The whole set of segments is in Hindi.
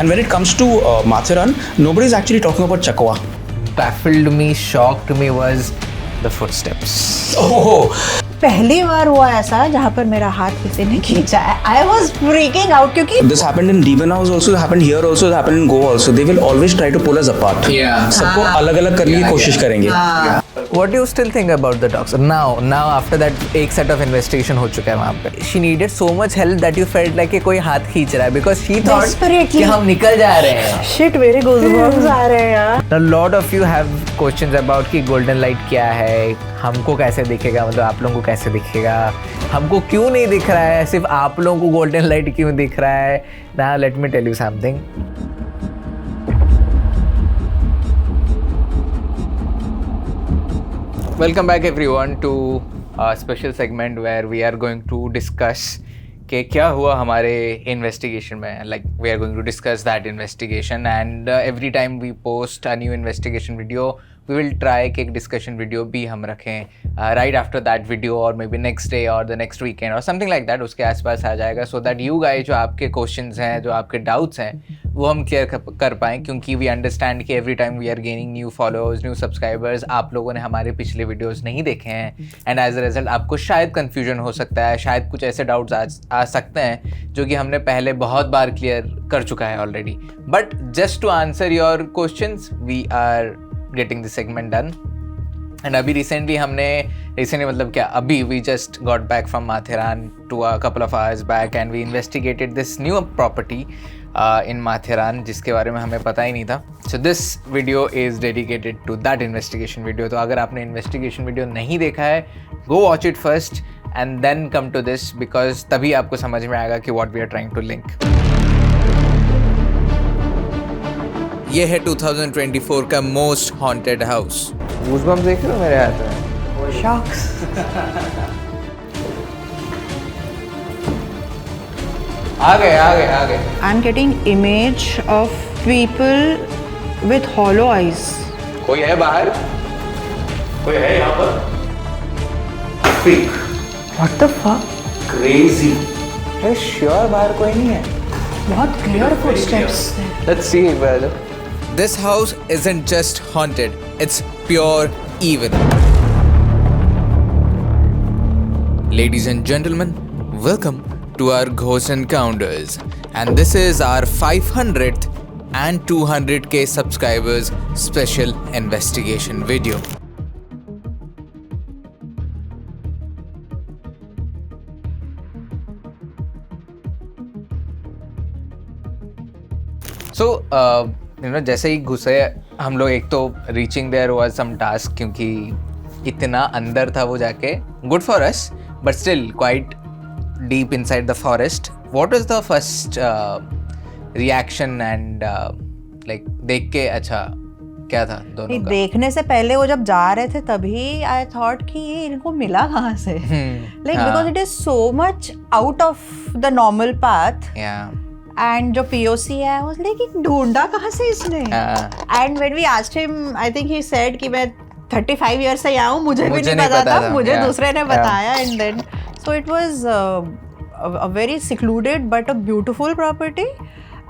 And when it comes to Mathiran, nobody is actually talking about Chakwa. Baffled me, shocked me was the footsteps. Oh, पहली बार हुआ ऐसा जहाँ पर मेरा हाथ किसी ने खींचा है. I was freaking out क्योंकि this happened in Demon House also, it happened here also, it happened in Goa also. They will always try to pull us apart. Yeah. सबको अलग-अलग करने की कोशिश करेंगे. What do you still think about the docs? Now after that एक set of investigation हो चुका है वहाँ पे. She needed so much help that you felt like कि कोई हाथ खींच रहा है because she thought Desperately. कि हम निकल जा रहे हैं. shit मेरे goosebumps आ रहे हैं यार. A lot of you have questions about कि golden light क्या है, हमको कैसे दिखेगा, मतलब आप लोगों को कैसे दिखेगा, हमको क्यों नहीं दिख रहा है, सिर्फ आप लोगों को गोल्डन लाइट क्यों दिख रहा है. Now let me tell you something. Welcome back everyone to a special segment where we are going to discuss कि क्या हुआ हमारे investigation में. Like we are going to discuss that investigation and every time we post a new investigation video we will try कि एक discussion video भी हम रखें right after that video or maybe next day or the next weekend or something like that, उसके आसपास आ जाएगा so that you guys जो आपके questions हैं, जो आपके doubts हैं वो हम क्लियर कर पाएँ, क्योंकि वी अंडरस्टैंड कि every time we are gaining new followers, new subscribers, आप लोगों ने हमारे पिछले वीडियोस नहीं देखे हैं एंड एज अ रिजल्ट आपको शायद कन्फ्यूजन हो सकता है, शायद कुछ ऐसे डाउट्स आ सकते हैं जो कि हमने पहले बहुत बार क्लियर कर चुका है already. But just to answer your questions we are getting this segment done. And अभी रिसेंटली मतलब क्या, अभी we just got back from Matheran to a couple of hours back and we investigated this new property in Matheran जिसके बारे में हमें पता ही नहीं था. So this video is dedicated to that investigation video. तो अगर आपने इन्वेस्टिगेशन वीडियो नहीं देखा है, go watch it first and then come to this, because तभी आपको समझ में आएगा कि what we are trying to link. ये है 2024 का मोस्ट हॉन्टेड हाउस. गूज़बम्स देख रहे हो मेरे हाथ में? Shocks. आ गए. I'm getting image of people with hollow eyes. कोई है बाहर? कोई है यहाँ पर? What the fuck? Crazy. है श्योर बाहर कोई नहीं है. बहुत clear footsteps हैं. Let's see brother. This house isn't just haunted, it's pure evil. Ladies and gentlemen, welcome to our Ghost Encounters, and this is our 500th and 200k subscribers special investigation video. So जैसे ही घुसे हम लोग, एक तो reaching there was some task क्योंकि इतना अंदर था वो जाके. Good for us but still quite deep inside the forest. What was the first reaction and like देख के अच्छा क्या था दोनों का? देखने से पहले वो जब जा रहे थे तभी आई थॉट कि ये इनको मिला कहाँ से, like because it is so much out of the normal path. And जो POC है वो लाइक ढूंढा कहाँ से इसने. And when we asked him, I think he said कि मैं 35 ईयर से यहाँ हूँ, मुझे भी नहीं पता था, मुझे दूसरे ने बताया. And then so it was a very secluded but a beautiful property.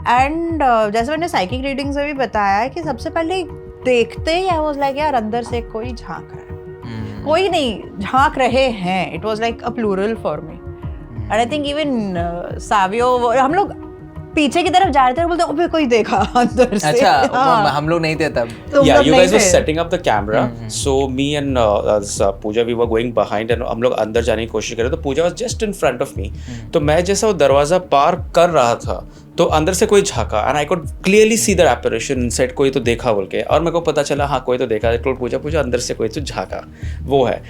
And जैसे मैंने साइकिक रीडिंग से भी बताया कि सबसे पहले देखते ही आई वाज लाइक यार अंदर से कोई झांक रहा है, कोई नहीं झांक रहे हैं. It was like a plural for me. And I think even Savio, हम लोग पीछे की तरफ जा रहे थे और बोलते अबे कोई देखा अंदर से. अच्छा हम लोग नहीं थे तब. Yeah, you guys were setting up the camera. So me and Pooja, we were going behind and हम लोग अंदर जाने की कोशिश कर रहे थे. तो Pooja was just in front of me. तो मैं जैसा वो दरवाजा पार कर रहा था तो अंदर से कोई झाँका and I could clearly see the apparition inside. कोई तो देखा बोल के, और मेरे को पता चला हाँ कोई तो देखा. I told Pooja अंदर से कोई तो झाँका. वो है.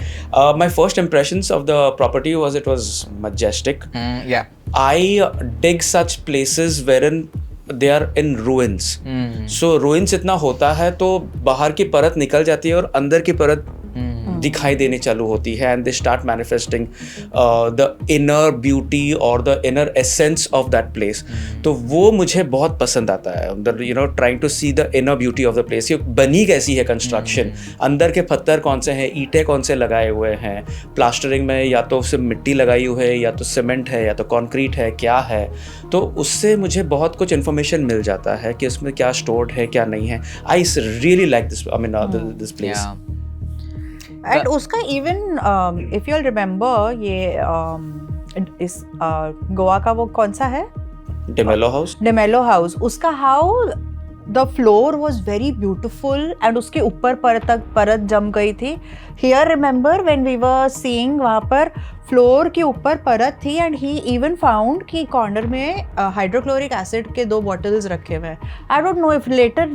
My first impressions of the property was it was majestic. Yeah. I dig such places wherein they are in ruins. So ruins इतना होता है तो बाहर की परत निकल जाती है और अंदर की परत दिखाई देने चालू होती है, and they start manifesting the inner beauty और the inner essence of that place. तो वो मुझे बहुत पसंद आता है, you know, trying to see the inner beauty of the place. ये बनी कैसी है कंस्ट्रक्शन, अंदर के पत्थर कौन से हैं, ईंटें कौन से लगाए हुए हैं, प्लास्टरिंग में या तो सिर्फ मिट्टी लगाई हुई है, या तो सीमेंट है, या तो कंक्रीट है, क्या है. तो उससे मुझे बहुत कुछ इन्फॉर्मेशन मिल जाता है कि उसमें क्या स्टोर्ड है, क्या नहीं है. I really like this, I mean this place. And उसका इवन इफ यू रिमेम्बर, ये इस गोवा का वो कौन सा है, डेमेलो हाउस, उसका how the floor was very beautiful and उसके ऊपर परत जम गई थी. Here remember when we were seeing, वहाँ पर फ्लोर के ऊपर परत थी, एंड ही इवन फाउंड कि कॉर्नर में हाइड्रोक्लोरिक एसिड के 2 बॉटल्स रखे हुए हैं. आई don't know if later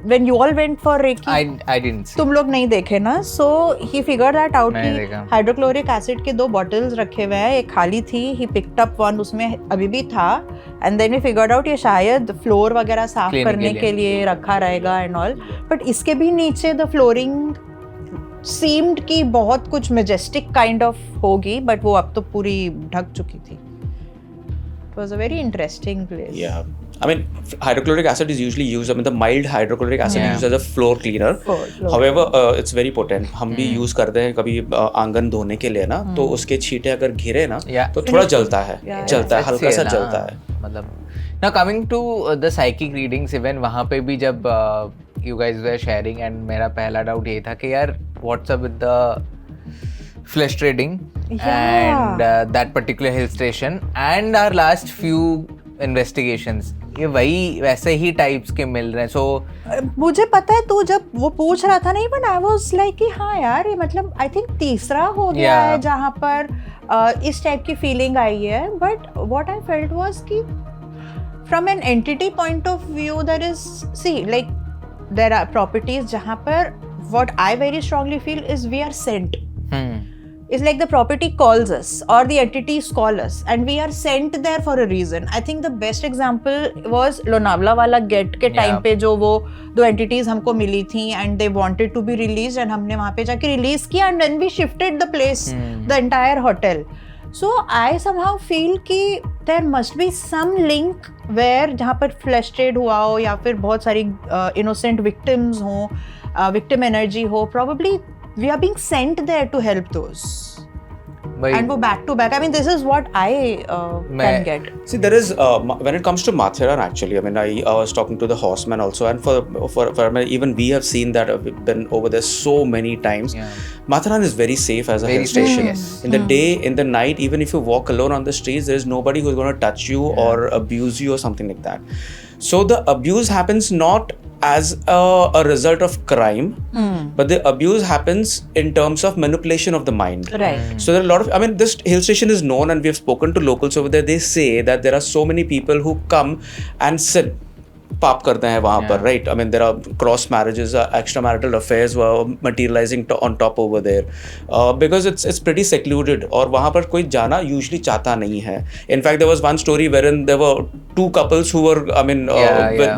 when you all went for recce, I didn't, तुम लोग नहीं देखे ना, so he figure that out कि हाइड्रोक्लोरिक एसिड के 2 बॉटल्स रखे हुए हैं, एक खाली थी, ही पिक्ड अप वन, उसमें अभी भी था, and then we figured out ये शायद फ्लोर वगैरह साफ करने के लिए रखा रहेगा एंड ऑल. बट इसके भी नीचे द फ्लोरिंग seemed कि बहुत कुछ majestic kind of होगी, but वो अब तो पूरी ढक चुकी थी. It was a very interesting place. Yeah, I mean, hydrochloric acid is usually used. I mean, the mild hydrochloric acid is used as a floor cleaner. However, it's very potent. हम भी use करते हैं कभी आंगन धोने के लिए ना, तो उसके छींटे अगर घिरे ना, तो थोड़ा जलता है, हल्का सा जलता है. मतलब now coming to the psychic readings, even वहाँ पे भी जब you guys were sharing, and मेरा पहला डाउट ये था कि यार what's up with the flesh trading and that particular hill station and our last few investigations, ये वही वैसे ही टाइप्स के मिल रहे हैं. सो मुझे पता है, तू जब वो पूछ रहा था नहीं, बट आई वाज लाइक कि हाँ यार, ये मतलब आई थिंक तीसरा हो गया है जहाँ पर इस टाइप की फीलिंग आई है. But what I felt was कि from an entity point of view, there is, see like there are properties jahan par what I very strongly feel is we are sent. It's like the property calls us or the entities call us and we are sent there for a reason. I think the best example was Lonavala wala get ke time pe jo wo 2 entities humko mili thi and they wanted to be released and humne wahan pe jaake release kiya and then we shifted the place, the entire hotel. So I somehow feel कि there must be some link where जहाँ पर फ्लैश ट्रेड हुआ हो या फिर बहुत सारी innocent victims हो, victim energy हो, probably we are being sent there to help those. And go back to back. I mean, this is what I can get. See, there is when it comes to Mathiran, actually, I mean, I was talking to the horseman also, and for even we have seen that, we've been over there so many times. Mathiran is very safe as a hill station. In the day, in the night, even if you walk alone on the streets, there is nobody who's going to touch you or abuse you or something like that. So the abuse happens not as a result of crime, but the abuse happens in terms of manipulation of the mind. Right. So there are a lot of, I mean, this hill station is known, and we have spoken to locals over there. They say that there are so many people who come and sit, पाप करते हैं वहाँ पर, right? I mean, there are cross marriages, extramarital affairs were materializing on top over there, because it's pretty secluded, और वहाँ पर कोई जाना usually चाहता नहीं है. In fact, there was one story wherein there were 2 couples who were, I mean,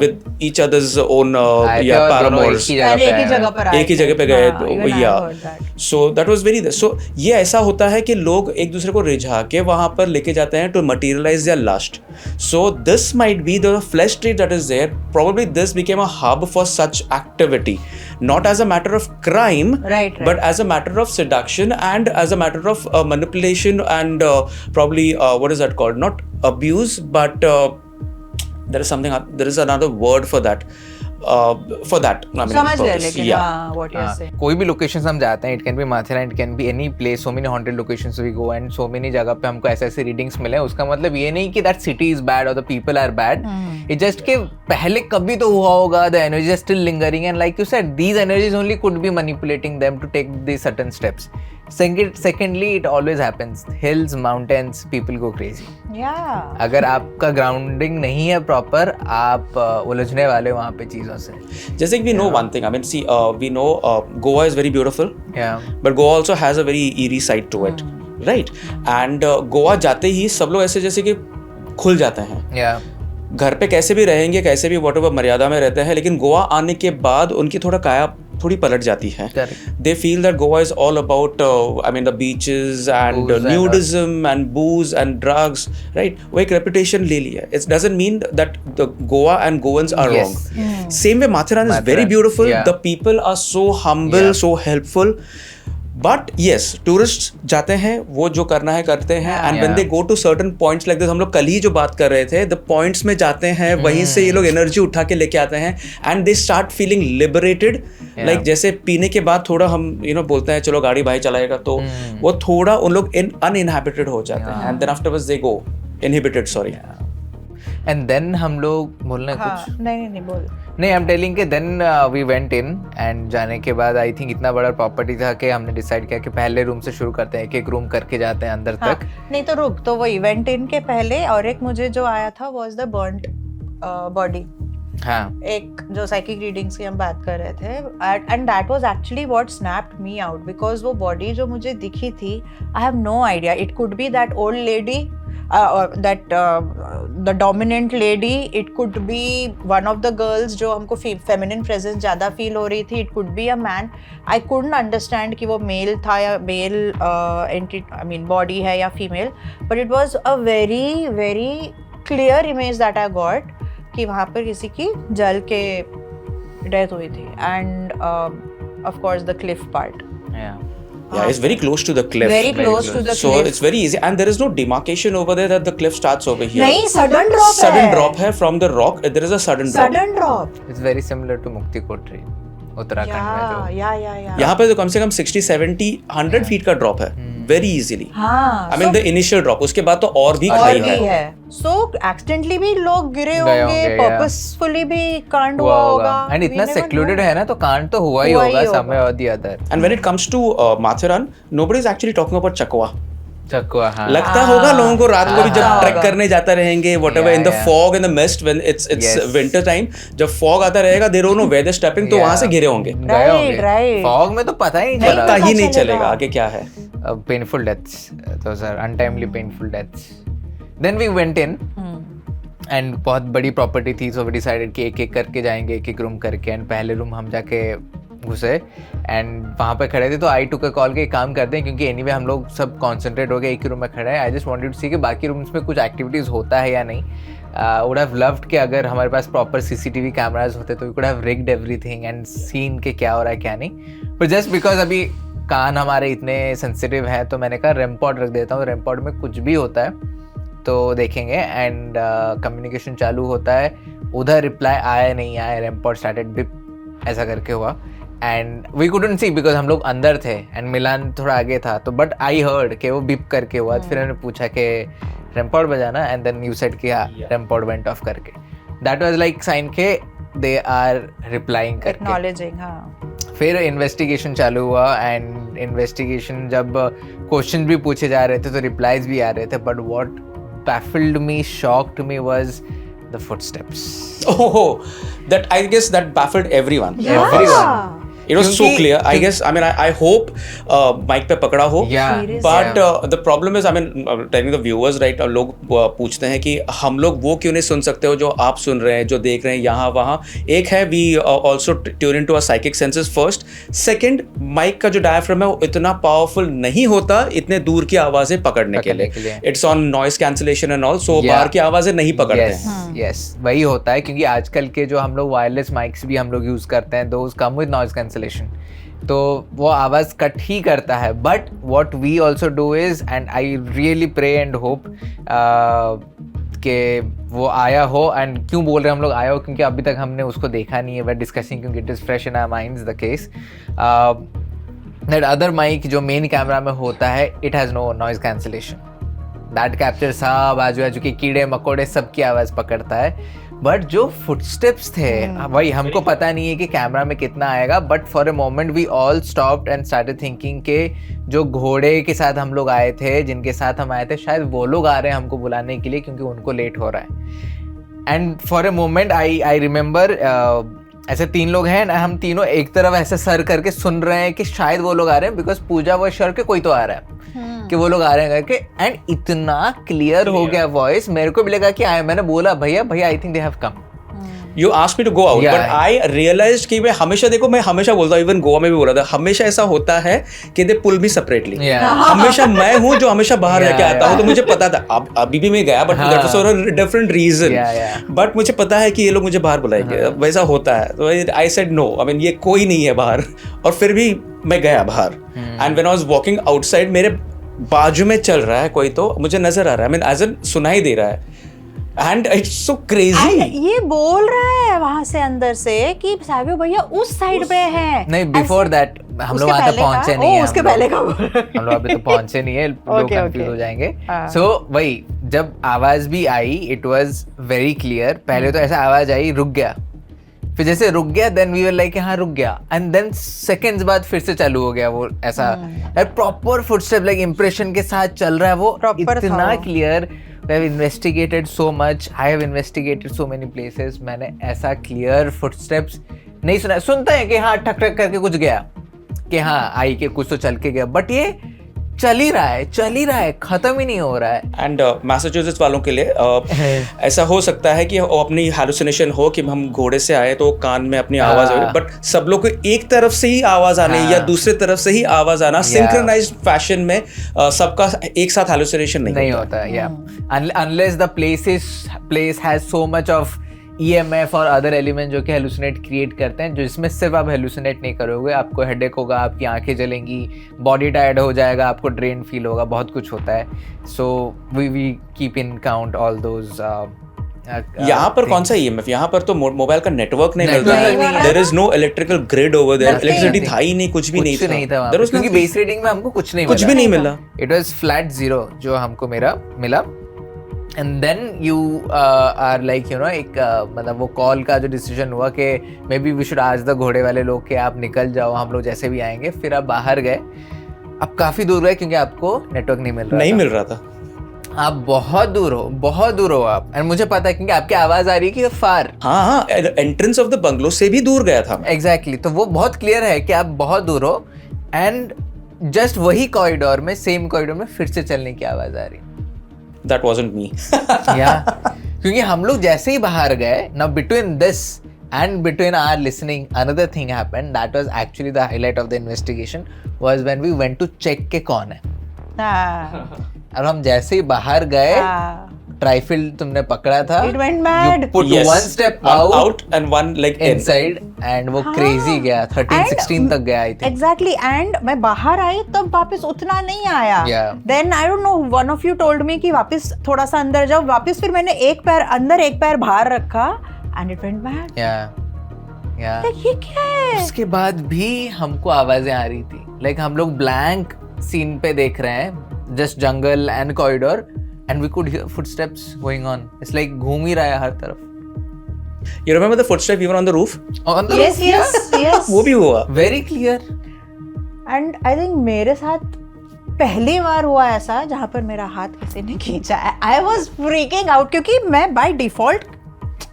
with each other's own paramours. एक ही जगह पे गए. So that was very. So ये ऐसा होता है कि लोग एक दूसरे को रिझा के वहाँ पर लेके जाते हैं to materialize their lust. So this might be the flesh trade that is there. Probably this became a hub for such activity, not as a matter of crime, right. But as a matter of seduction and as a matter of manipulation and probably what is that called? Not abuse, but there is another word for that. For that, I mean, समझ गए, लेकिन what you say. कोई भी लोकेशन हम जाते हैं, it can be Mathiran, it can be any place, so many haunted locations we go and so many जगह पे हमको ऐसे रीडिंग्स मिले. उसका मतलब ये नहीं कि that city is bad or the people are bad. It's just कि पहले कभी तो हुआ होगा, the energy is still lingering, and like you said, these energies only could be manipulating them to take these certain steps. Secondly, it always happens. Hills, mountains, people go crazy. Yeah. अगर आपका grounding नहीं है proper, आप उलझने वाले वहाँ पे चीज़ों से. जैसे कि we know one thing. I mean, see, we know Goa is very beautiful. Yeah. But Goa also has a very eerie side to it, right? And Goa जाते ही सब लोग ऐसे जैसे कि खुल जाते हैं. Yeah. घर पे कैसे भी रहेंगे, कैसे भी whatever मर्यादा में रहते हैं, लेकिन गोवा आने के बाद उनकी थोड़ा काया थोड़ी पलट जाती है. They feel that Goa is all about I mean the beaches and nudism and booze and drugs, right? वो एक reputation ले लिया. It doesn't mean that the Goa and Goans are wrong. Same way Mathiran is very beautiful. The people are so humble, so helpful. But yes, tourists जाते हैं, वो जो करना है करते हैं, and when they go to certain points like this, हम लोग कल ही जो बात कर रहे थे, the points में जाते हैं, वहीं से ये लोग एनर्जी उठा के लेके आते हैं, and they start feeling liberated, like जैसे पीने के बाद थोड़ा हम बोलते हैं चलो गाड़ी भाई चलाएगा, तो वो थोड़ा उन लोग uninhabited हो जाते हैं, and then afterwards they go inhibited, sorry. And then हम लोग बोलना कुछ नहीं बोल नहीं, I'm telling कि then we went in and जाने के बाद I think इतना बड़ा प्रॉपर्टी था कि हमने डिसाइड किया कि पहले रूम से शुरू करते हैं, एक रूम करके जाते हैं अंदर तक. नहीं तो रुक, तो वो इवेंट इन के पहले और एक मुझे जो आया था was the burnt body. हाँ, एक जो साइकिक रीडिंग्स की हम बात कर रहे थे, and that was actually what snapped me out, because वो बॉडी जो मुझे दिखी थी, I have no idea, it could be that old lady, that the dominant lady, it could be one of the girls जो हमको feminine presence ज़्यादा feel हो रही थी, it could be a man. I couldn't understand कि वो male था या male I mean body है या female, but it was a very very clear image that I got कि वहाँ पर किसी की जल के death हुई थी, and of course the cliff part. Yeah, it's very close to the cliff. Very close to the so cliff. It's very easy, and there is no demarcation over there that the cliff starts over here. नहीं, sudden drop है. Sudden drop है from the rock. There is a sudden drop. Sudden drop. It's very similar to मुक्ति कोटरी उत्तराखंड में जो. Yeah. यहाँ पे तो कम से कम 60, 70, 100 फीट का ड्रॉप है. Very easily. हाँ. I mean the initial drop. उसके बाद तो और भी खाई है. So accidentally भी लोग गिरे होंगे, purposefully भी कांड हुआ होगा. And इतना secluded है ना, तो कांड तो हुआ ही होगा somewhere or the other. And when it comes to Mathiran, nobody is actually talking about Chakwa. चकवा, हाँ. लगता होगा लोगों को रात को भी जब ट्रैक करने जाते रहेंगे, whatever in the fog and the mist when it's winter time, जब fog आता रहेगा, they don't know where they're stepping, तो वहाँ से गिरे होंगे. Right. Fog में तो पता ही नहीं चलेगा आगे क्या है. Painful deaths, those are untimely painful deaths. Then we went in and बहुत बड़ी प्रॉपर्टी थी, so we decided कि एक एक करके जाएंगे, एक एक रूम करके, and पहले रूम हम जाके घुसे एंड वहाँ पे खड़े थे, तो आई टुक अ कॉल के एक काम करते हैं, क्योंकि एनीवे हम लोग सब कॉन्सेंट्रेट हो गए एक ही रूम में खड़े हैं. आई जस्ट वांटेड टू सी कि बाकी रूम्स में कुछ एक्टिविटीज़ होता है या नहीं. वुड हैव लव्ड कि अगर हमारे पास प्रॉपर CCTV कैमराज होते तो we could have rigged everything and seen के क्या हो रहा है क्या नहीं. पर जस्ट बिकॉज अभी कान हमारे इतने सेंसिटिव हैं, तो मैंने कहा रेमपॉड रख देता हूँ, रेमपॉड में कुछ भी होता है तो देखेंगे. एंड कम्युनिकेशन चालू होता है, उधर रिप्लाई आया नहीं आया, रेमपॉड स्टार्टेड बिप ऐसा करके हुआ. And we couldn't see because हम लोग अंदर थे एंड मिलान थोड़ा आगे था, तो बट आई हर्ड कि वो बिप करके हुआ. फिर मैंने पूछा कि रेमपॉड बजाना, एंड देन यू सेड कि हाँ रेमपॉड वेंट ऑफ करके. दैट वाज लाइक साइन के दे आर रिप्लाइंग करके, एक्नॉलेजिंग. हाँ. फिर इन्वेस्टिगेशन चालू हुआ एंड इन्वेस्टिगेशन जब क्वेश्चन भी पूछे जा रहे थे तो रिप्लाईज भी आ रहे थे. But what baffled me, shocked me was the footsteps. Oh, that I guess that baffled everyone. Yeah. Everyone. It was so clear. I guess, I mean, I hope mic पे पकड़ा हो. Yeah. But the problem is, I mean, telling the viewers, right? लोग पूछते हैं कि हम लोग वो क्यों नहीं सुन सकते हो जो आप सुन रहे हैं, जो देख रहे हैं यहाँ वहाँ. एक है we also tune into our psychic senses first. Second, mic का जो diaphragm है वो इतना powerful नहीं होता इतने दूर की आवाज़ें पकड़ने के लिए. It's on noise cancellation and all, so बाहर की आवाज़ें नहीं पकड़ते हैं. Yes, वही होता है, क्योंकि आजकल के जो हम लोग वायरलेस माइक्स भी हम लोग यूज़ करते हैं, those come with noise cancellation. तो वो आवाज़ कट ही करता है. But what we also do is, and I really pray and hope कि वो आया हो. एंड क्यों बोल रहे हैं हम लोग आया हो, क्योंकि अभी तक हमने उसको देखा नहीं है. वी आर डिस्कसिंग क्योंकि it is fresh in our minds the case that other mic जो मेन कैमरा में होता है, it has no noise cancellation. That capture सब आजू बाजू के कीड़े मकोड़े सबकी आवाज़ पकड़ता है. बट जो फुटस्टेप्स थे वही हमको पता नहीं है कि कैमरा में कितना आएगा. But for a moment we all stopped and started thinking के जो घोड़े के साथ हम लोग आए थे, जिनके साथ हम आए थे, शायद वो लोग आ रहे हैं हमको बुलाने के लिए क्योंकि उनको लेट हो रहा है. And for a moment I remember ऐसे 3 लोग हैं, हम तीनों एक तरफ ऐसे सर करके सुन रहे हैं कि शायद वो लोग आ रहे हैं, बिकॉज पूजा वो श्योर के कोई तो आ रहा है कि वो लोग आ रहे हैं करके. एंड इतना क्लियर हो गया वॉइस, मेरे को भी लगा कि आए. मैंने बोला भैया I think they have come. you asked me to go out, Yeah, but I realized कि मैं हमेशा बोलता हूँ, even गोवा में भी बोला था, हमेशा ऐसा होता है कि they pull me separately. हमेशा मैं हूँ जो हमेशा बाहर रह के आता हूँ, तो मुझे पता था, अभी भी मैं गया, but that was for a different reason. But मुझे पता है कि ये लोग मुझे बाहर बुलाएंगे, वैसा होता है, तो I said no, I mean ये कोई नहीं है बाहर, और फिर भी मैं गया बाहर. And when I was walking outside, मेरे बाजू में चल रहा है कोई, तो मुझे नजर आ रहा है, I mean as in सुनाई दे रहा है. And it's so crazy. ये बोल रहा है वहां से अंदर से कि साबियो भैया उस साइड पे है. नहीं, बिफोर दैट हम लोग वहां तक पहुंचे नहीं है. उसके पहले का हम लोग अभी तो पहुंचे नहीं है, लोग कंफ्यूज हो जाएंगे. सो वही जब आवाज भी आई, इट वाज वेरी क्लियर. पहले तो ऐसा आवाज आई, रुक गया, फिर जैसे रुक गया, देन वी वर लाइक हाँ रुक गया, एंड देन सेकंड्स बाद फिर से चालू हो गया वो ऐसा प्रॉपर फुटस्टेप, लाइक इंप्रेशन के साथ चल रहा है वो, इतना clear. We have investigated so much. I have investigated so many places. मैंने ऐसा clear footsteps नहीं सुना. सुनता है कि हाँ ठक ठक करके कुछ गया, कि हाँ आई के कुछ तो चल के गया, बट ये चल ही रहा है, खत्म ही नहीं हो रहा है. एंड मैसाचुसेट्स वालों के लिए ऐसा हो सकता है कि वो अपनी हैलुसिनेशन हो कि हम घोड़े से आए तो कान में अपनी आवाज हो, बट सब लोग को एक तरफ से ही आवाज आने या दूसरे तरफ से ही आवाज आना, सिंक्रोनाइज्ड फैशन में सबका एक साथ हैलुसिनेशन नहीं होता. Unless the place has so much of EMF और अदर एलिमेंट जो कि हेलुसिनेट क्रिएट करते हैं, जो इसमें सिर्फ आप हेलुसिनेट नहीं करोगे, आपको हेडेक होगा, आपकी आंखें जलेंगी, बॉडी टायर्ड हो जाएगा, आपको ड्रेन फील होगा, बहुत कुछ होता है. So we keep in count all those. यहाँ पर कौन सा EMF, यहाँ पर तो मोबाइल का नेटवर्क नहीं मिलता. There is no electrical grid over there, electricity था ही नहीं, कुछ भी नहीं था. क्योंकि बेस रीडिंग में हमको कुछ भी नहीं मिला. इट वाज फ्लैट जीरो जो हमको मेरा मिला. And then you are like you know एक मतलब वो कॉल का जो डिसीजन हुआ कि maybe we should ask the घोड़े वाले लोग कि आप निकल जाओ, हम लोग जैसे भी आएंगे. फिर आप बाहर गए, आप काफी दूर गए क्योंकि आपको नेटवर्क नहीं मिल रहा था. आप बहुत दूर हो आप. एंड मुझे पता है क्योंकि आपकी आवाज आ रही है कि फार, हाँ एंट्रेंस ऑफ द बंगलो से भी दूर गया था. एग्जैक्टली. तो वो बहुत क्लियर है कि आप बहुत दूर हो, एंड जस्ट वही कॉरिडोर में, सेम कॉरिडोर में फिर से चलने की आवाज आ रही. That wasn't me. क्योंकि हम लोग जैसे ही बाहर गए, now between this and between our listening, another thing happened. That was actually the highlight of the investigation. Was when we went to check के कौन है. और हम जैसे ही बाहर गए, ट्राइफिल तुमने पकड़ा था. It went mad. You put one step out and one like inside, and वो crazy गया. 13-16 तक गया I think. Exactly. And मैं बाहर आई तब वापस उतना नहीं आया. Then I don't know, one of you told me कि वापस थोड़ा सा अंदर जाओ. वापस फिर मैंने एक पैर अंदर एक पैर बाहर रखा, and it went mad. Like ये क्या है? उसके बाद भी हमको आवाजें आ रही थी. Like हम लोग blank scene पे देख रहे हैं, just jungle and corridor. And we could hear footsteps going on. It's like घूम ही रहा है हर तरफ. You remember the footstep even on the roof? On the roof? Yes. वो भी हुआ. Very clear. And I think मेरे साथ पहली बार हुआ ऐसा जहाँ पर मेरा हाथ किसी ने खींचा. I was freaking out क्योंकि मैं by default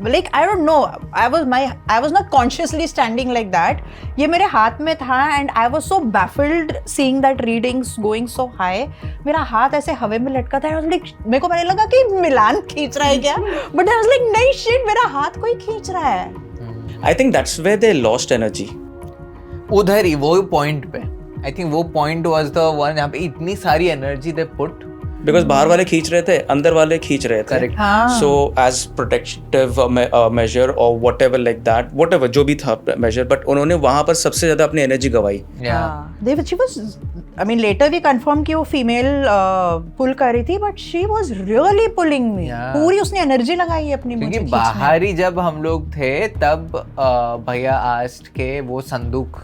like I don't know, I was not consciously standing like that. ये मेरे हाथ में था and I was so baffled seeing that readings going so high. मेरा हाथ ऐसे हवा में लटका था. I was like, मेरे को मैंने लगा कि मिलान खींच रहा है क्या, but I was like नहीं shit, मेरा हाथ कोई खींच रहा है. I think that's where they lost energy. उधर ही वो पॉइंट पे, I think वो पॉइंट was the one जहाँ पे इतनी सारी energy they put. बिकॉज बाहर वाले खींच रहे थे, अंदर वाले खींच रहे थे. सो एज प्रोटेक्टिव मेजर और what ever like that, what ever जो भी था मेजर, बट उन्होंने वहां पर सबसे ज्यादा अपनी एनर्जी गवाई. I mean later we confirmed कि वो फीमेल पुल कर रही थी, but she was really pulling me. पूरी उसने एनर्जी लगाई अपनी मुझे खींचने. बाहर ही जब हम लोग थे तब भैया आस्क्ड के वो संदूक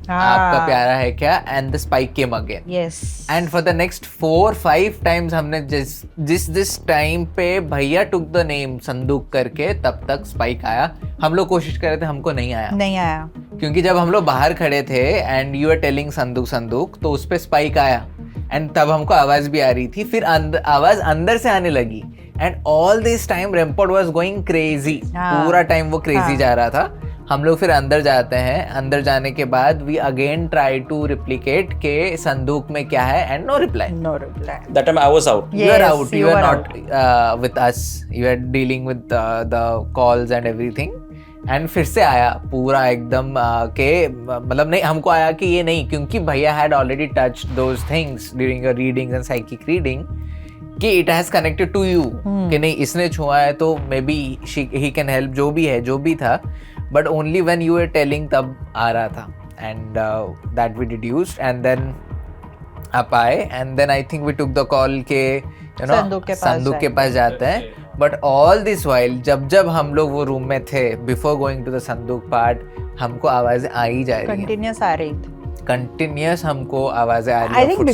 आपका प्यारा है क्या, and the spike came again. Yes. And for the next 4-5 times हमने जिस टाइम पे भैया टुक द नेम संदूक करके, तब तक स्पाइक आया. हम लोग कोशिश कर रहे थे, हमको नहीं आया क्योंकि जब हम लोग बाहर खड़े थे एंड यू आर टेलिंग संदूक, तो उस पे स्पाइक आया एंड तब हमको आवाज भी आ रही थी. फिर आवाज अंदर से आने लगी, and all this time rampart was going crazy. पूरा टाइम वो क्रेजी जा रहा था. हम लोग फिर अंदर जाते हैं. अंदर जाने के बाद we again try to replicate के संदूक में क्या है, and no reply. That time I was out. You are out. You are not with us. You are dealing with the calls and everything. And फिर से आया पूरा एकदम के मतलब नहीं हमको आया कि ये नहीं, क्योंकि भैया had already touched those things during your readings and psychic reading कि it has connected to you कि नहीं इसने छुआ है तो may be he can help, जो भी है जो भी था, but only when you were telling तब आ रहा था and that we deduced and then आप आए and then I think we took the call के यू नो संदूक के पास जाते हैं. बट ऑल दिस वाइल जब हम लोग वो रूम में थे बिफोर गोइंग टू द संदूक पार्ट, हमको आवाजें आ ही जा रही है, कंटिन्यूअस आ रही थी, कंटिन्यूअस हमको आवाजें आ रही है. I think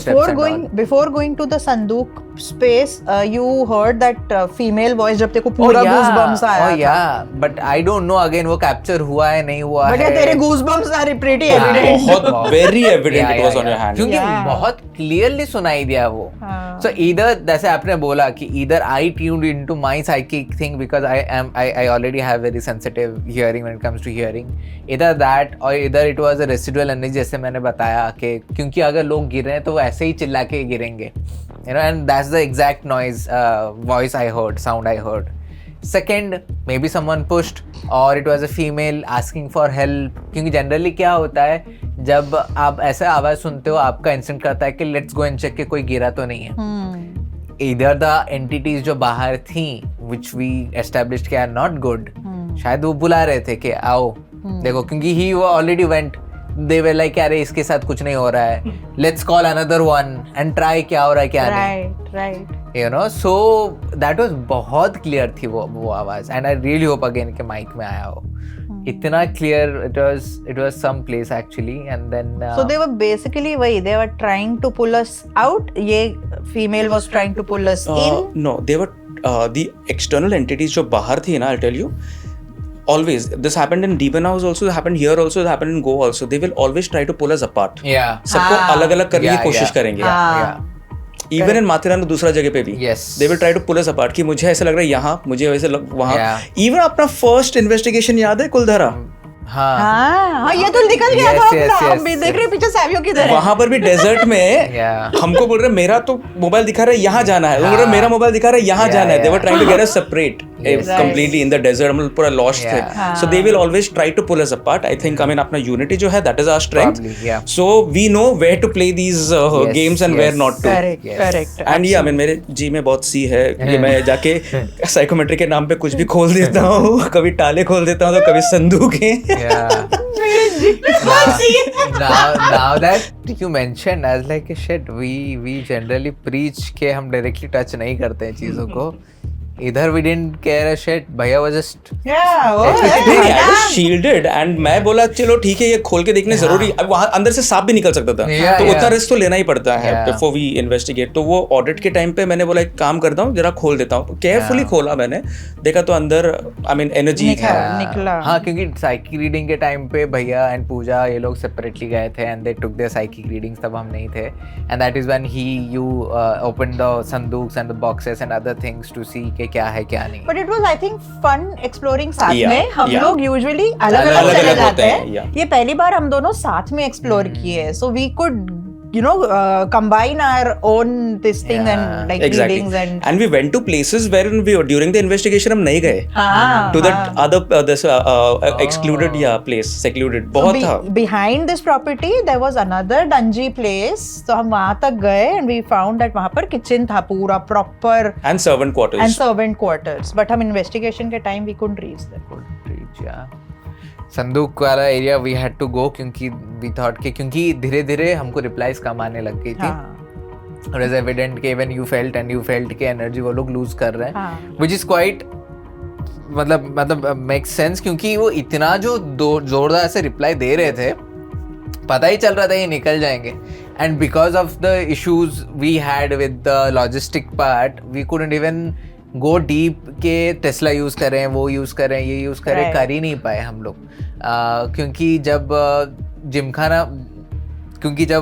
before going to the संदूक space, you heard that female voice जब तेरे को पूरा goosebumps आया था. Yeah, but I don't know again वो capture हुआ है नहीं हुआ है. But yeah, तेरे goosebumps are pretty evident. बहुत very evident it was on your hand. क्योंकि बहुत clearly सुनाई दिया वो. So either जैसे आपने बोला कि either I tuned into my psychic thing because I already have very sensitive hearing when it comes to hearing. Either that or either it was a residual energy जैसे मैंने बताया कि क्योंकि अगर लोग गिर रहे हैं तो वो ऐसे ही चिल्ला के गिरेंगे, you know, and that's the exact noise, voice I heard, sound I heard. Second, maybe someone pushed or it was a female asking for help, क्योंकि generally क्या होता है जब आप ऐसा आवाज सुनते हो आपका इंस्टिंक्ट करता है कि let's go and check कि कोई गिरा तो नहीं है. Either the entities जो बाहर थी which we established कि are not good, शायद वो बुला रहे थे कि आओ देखो, क्योंकि he already went, they were like अरे इसके साथ कुछ नहीं हो रहा है, let's call another one and try क्या हो रहा है क्या नहीं. Right. You know, so that was बहुत clear थी वो आवाज and I really hope again कि माइक में आया हो. इतना clear it was some place actually and then so they were basically they were trying to pull us out. ये female was trying to pull us in. No, they were the external entities जो बाहर थी ना, I'll tell you. Always, this happened in Demon House also, it happened here also, it happened in Go also. They will always try to pull us apart. Yeah. सबको अलग-अलग करने की कोशिश करेंगे. Even in माथेरान दूसरा जगह पे भी. Yes. They will try to pull us apart कि मुझे ऐसा लग रहा है यहाँ, मुझे वैसे वहाँ. Even अपना first investigation याद है कुलधारा? हाँ, ये तो निकल गया था अपना. हम भी देख रहे पीछे सैवियो किधर है. वहाँ पर भी डेजर्ट में हमको बोल रहे मेरा तो मोबाइल दिखा रहा है यहाँ जाना है, बोल रहे मेरा मोबाइल दिखा रहा है यहाँ जाना है. They were trying to get us separate completely in the desert. हम लोग पूरा lost थे. So they will always try to pull us apart. I think अपना unity जो है that is our strength. So we know where to play these games and where not to. Correct. And yeah, मेरे जी में बहुत सी है कि मैं जाके साइकोमेट्री के नाम पे कुछ भी खोल देता हूँ. कभी टाले खोल देता हूँ तो कभी संदूक है. Now that you mentioned, I was like shit, we generally preach के हम directly touch नहीं करते हैं चीजों को. इधर we didn't care a shit. भैया was just I was shielded and मैं बोला चलो ठीक है ये खोल के देखने जरूरी. अब वहाँ अंदर से सांप भी निकल सकता था, तो उतना रिस्क तो लेना ही पड़ता है before we investigate. तो वो ऑडिट के टाइम पे मैंने बोला एक काम करता हूँ जरा खोल देता हूँ. केयरफुली खोला मैंने, देखा तो अंदर I mean एनर्जी निकला. हाँ, क्योंकि साइकिक रीडिंग के टाइम पे भैया एंड पूजा ये लोग सेपरेटली गए थे and they took their psychic readings, तब हम नहीं थे. And that is when you open the संदूक्स and the boxes and other things to see के क्या है क्या नहीं. But it was I think fun exploring साथ में. हम लोग usually अलग-अलग चले जाते हैं. ये पहली बार हम दोनों साथ में explore किए, so we could combine our own this thing and like readings and we went to places where we during the investigation हम नहीं गए. To that other this excluded place, secluded बहुत था. Behind this property there was another dungy place, so हम वहाँ तक गए and we found that वहाँ पर kitchen था पूरा proper and servant quarters. But हम investigation के time we couldn't reach there. संदूक वाला area we had to go क्योंकि वी थॉट के क्योंकि धीरे धीरे हमको रिप्लाईज कम आने लग गई थी. और इज एविडेंट के व्हेन यू फेल्ट के एनर्जी वो लोग लूज कर रहे हैं, व्हिच इज क्वाइट मतलब मेक्स सेंस, क्योंकि वो इतना जो जोरदार से रिप्लाई दे रहे थे पता ही चल रहा था ये निकल जाएंगे. And because of the issues we had with the logistic part we couldn't even go deep के टेस्ला यूज़ करें, वो यूज़ करें, ये यूज़ करें, कर ही नहीं पाए हम लोग. क्योंकि जब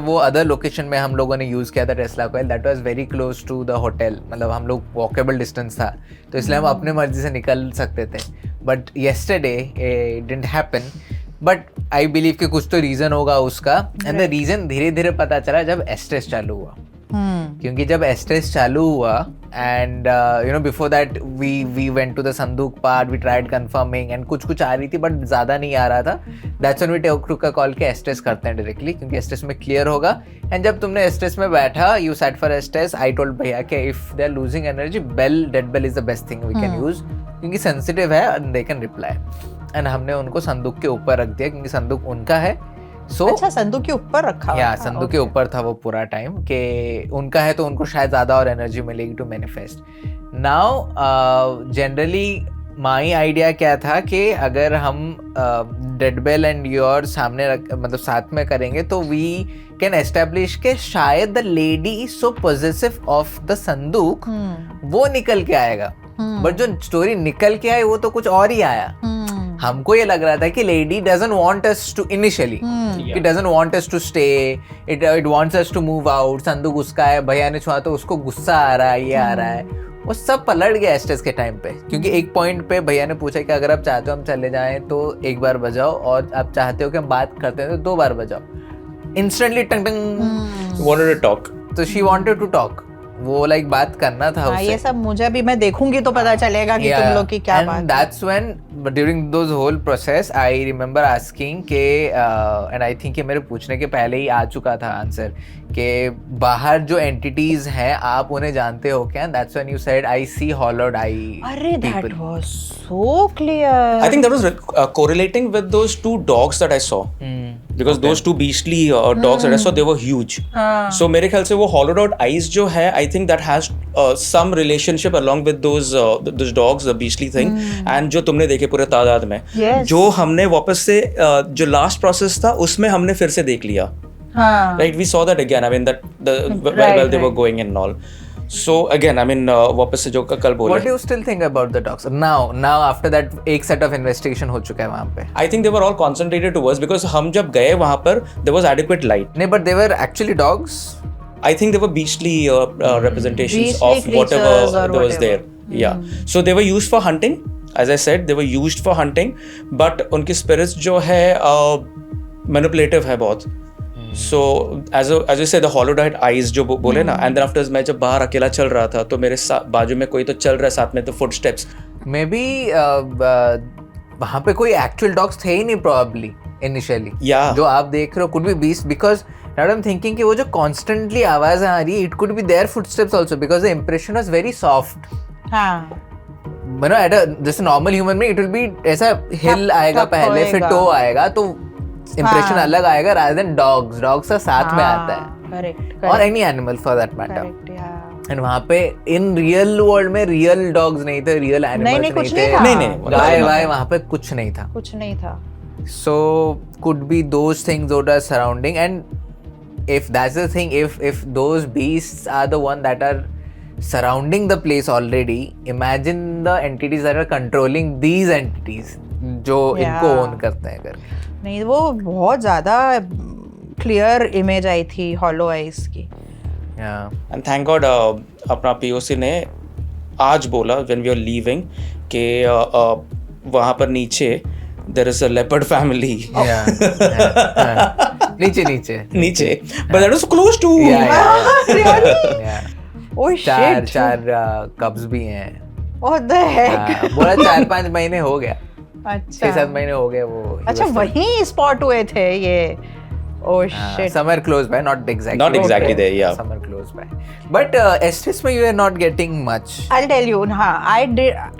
वो अदर लोकेशन में हम लोगों ने यूज़ किया था टेस्ला को, that was very close to the hotel, मतलब हम लोग वॉकेबल डिस्टेंस था, तो इसलिए हम अपने मर्जी से निकल सकते थे. But yesterday it didn't happen. But I believe कि कुछ तो रीज़न होगा उसका. एंड द रीज़न धीरे धीरे पता चला जब एस्ट्रेस चालू हुआ. क्योंकि जब एस्ट्रेस चालू हुआ and you know before that we went to the संदूक part, we tried confirming and कुछ आ रही थी बट ज़्यादा नहीं आ रहा था. That's when we took a call के एस्ट्रेस करते हैं डायरेक्टली, क्योंकि एस्ट्रेस में क्लियर होगा. एंड जब तुमने एस्ट्रेस में बैठा, you sat for Estes, I told भैया कि if they are losing energy, dead bell is the best thing we can use, क्योंकि सेंसिटिव है and they can reply. And हमने उनको संदूक के ऊपर रख दिया क्योंकि संदूक उनका है. अच्छा, संदूक के ऊपर रखा हुआ था. संदूक के ऊपर था वो पूरा टाइम, कि उनका है तो उनको शायद ज्यादा और एनर्जी मिलेगी to manifest. Now generally my idea क्या था कि अगर हम डेड बेल एंड योर सामने मतलब साथ में करेंगे तो वी कैन एस्टेब्लिश के शायद the lady is so positive of the संदूक, वो निकल के आएगा. बट जो स्टोरी निकल के आई वो तो कुछ और ही आया. हमको ये लग रहा था कि lady doesn't want us to initially, it doesn't want us to stay, it wants us to move out. संदूक उसका है, भैया ने छुआ तो उसको गुस्सा आ रहा है, ये आ रहा है. वो सब पलट गया एस्ट्रेस के टाइम पे, क्योंकि एक पॉइंट पे भैया ने पूछा कि अगर आप चाहते हो हम चले जाएं तो एक बार बजाओ, और आप चाहते हो कि हम बात करते हैं तो 2 बार बजाओ. Instantly tongue tongue wanted to talk. तो शी वांटेड टू टॉक, वो लाइक बात करना था उससे. ये सब मुझे भी, मैं देखूंगी तो पता चलेगा कि तुम लोग की क्या बात है. And that's when during those whole process I remember asking के and I think ये मेरे पूछने के पहले ही आ चुका था आंसर कि बाहर जो entities हैं आप उन्हें जानते हो क्या? That's when you said I see hollowed eye. अरे that was so clear. I think that was correlating with those 2 dogs that I saw. Because those 2 beastly dogs that I saw, they were huge. So मेरे ख्याल से वो hollowed out eyes जो है, I think that has some relationship along with those dogs, the beastly thing. And जो तुमने देखे पूरे तादाद में, जो हमने वापस से जो लास्ट प्रोसेस था उसमें हमने फिर से देख लिया. Right, we saw that again. I mean that while they were going and all. So again, I mean वापस से जो कल बोले. What do you still think about the dogs now after that एक set of investigation हो चुका है वहाँ पे? I think they were all concentrated towards, because हम जब गए वहाँ पर there was adequate light. नहीं, but they were actually dogs. I think they were beastly representations beastly of whatever creatures was there. Yeah. So they were used for hunting. As I said, they were used for hunting. But उनकी spirits जो है manipulative है बहुत. So as you said, the hollowed eyes जो बोले ना, and then after मैं जब बाहर अकेला चल रहा था तो मेरे बाजू में कोई तो चल रहा है साथ में, तो footsteps. Maybe वहाँ पे कोई actual dogs थे ही नहीं probably initially. Yeah. जो आप देख रहे हो could be beast, because now I'm thinking कि वो जो constantly आवाज़ आ रही है, it could be their footsteps also, because the impression was very soft. हाँ. You know, जैसे normal human में it will be ऐसा hill आएगा पहले, फिर toe आएगा, तो impression अलग आएगा rather than dogs. Dogs का साथ में आता है. Correct. Or any animal for that matter. Correct, yeah. And वहाँ पे in real world में real dogs नहीं थे, real animals नहीं, कुछ नहीं थे. नहीं था. गाय वाय वहाँ पे कुछ नहीं था. कुछ नहीं था. So could be those things that are surrounding, and if that's the thing, if those beasts are the one that are surrounding the place already, imagine the entities that are controlling these entities जो इनको own करते हैं करके. नहीं, वो बहुत ज़्यादा क्लियर इमेज आई थी हॉलो आइज की. And thank God अपना POC ने आज बोला when we were leaving कि वहाँ पर नीचे there is a leopard family. नीचे. But that was close to. Oh shit. चार cubs भी हैं. What the heck? बोला 4-5 महीने हो गया. अच्छा. 6-7 महीने हो गए वो. अच्छा, वहीं स्पॉट हुए थे ये. Oh shit. Somewhere close by, not exactly. Not exactly there, yeah. Somewhere close by. But Estes में you are not getting much. I'll tell you,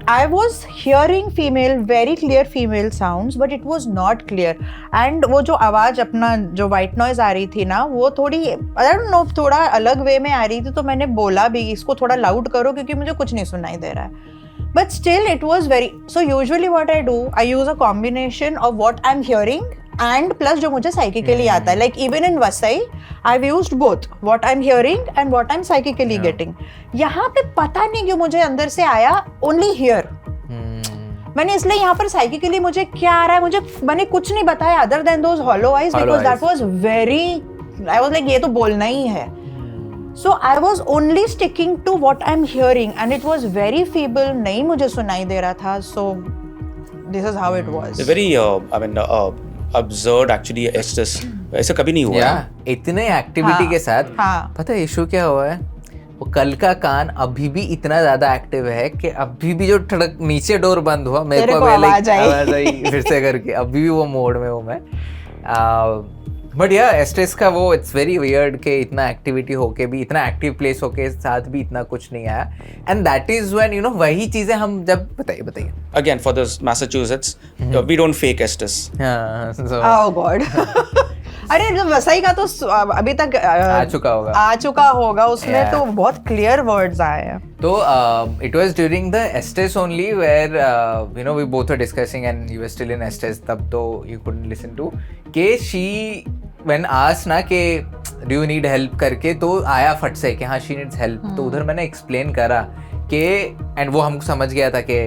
I was hearing very clear female sounds, but it was not clear. And वो जो आवाज अपना जो white noise आ रही थी ना, वो थोड़ी I don't know, थोड़ा अलग वे में आ रही थी, तो मैंने बोला भी इसको थोड़ा loud करो क्योंकि मुझे कुछ नहीं सुनाई दे रहा है. But still it was very. So usually what I do, I use a combination of what I'm hearing and plus जो मुझे psychically आता है. Like even in Vasai, I've used both what I'm hearing and what I'm psychically getting. यहाँ पे पता नहीं क्यों मुझे अंदर से आया only here. मैंने इसलिए यहाँ पर psychically मुझे क्या आ रहा है, मुझे मैंने कुछ नहीं बताया other than those hollow eyes, because that was very. I was like ये तो बोलना ही है. So I was only sticking to what I'm hearing and it was very feeble. नहीं मुझे सुनाई दे रहा था. So this is how it was. Very absurd actually Estes. ऐसा कभी नहीं हुआ है. इतने एक्टिविटी के साथ पता है इशू क्या हुआ है, वो कल का कान अभी भी इतना ज्यादा एक्टिव है कि अभी भी जो ठड़क नीचे डोर बंद हुआ मेरे को आवाज आई फिर से करके, अभी भी वो मोड में हूँ मैं. बट या एस्टेस का वो इट्स वेरी वियर्ड के इतना एक्टिविटी होके भी, इतना एक्टिव प्लेस होके साथ भी इतना कुछ नहीं आया. And that is when you know वही चीजें हम जब बताइए again for this Massachusetts we don't fake Estes. Oh God. अरे जो वसई का तो अभी तक आ चुका होगा उसमें तो बहुत क्लियर वर्ड्स आए हैं. तो it was during the Estes only where you know we both were discussing and you were still in Estes, तब तो you couldn't listen to कि she when asked ना कि do you need help करके, तो आया फट से कि हाँ she needs help. तो उधर मैंने explain करा कि एंड वो हमको समझ गया था कि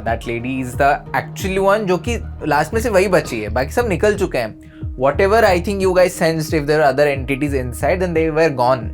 that lady is the actually one जो कि लास्ट में से वही बची है, बाकी सब निकल चुके हैं. Whatever I think you guys sensed, if there were other entities inside, then they were gone.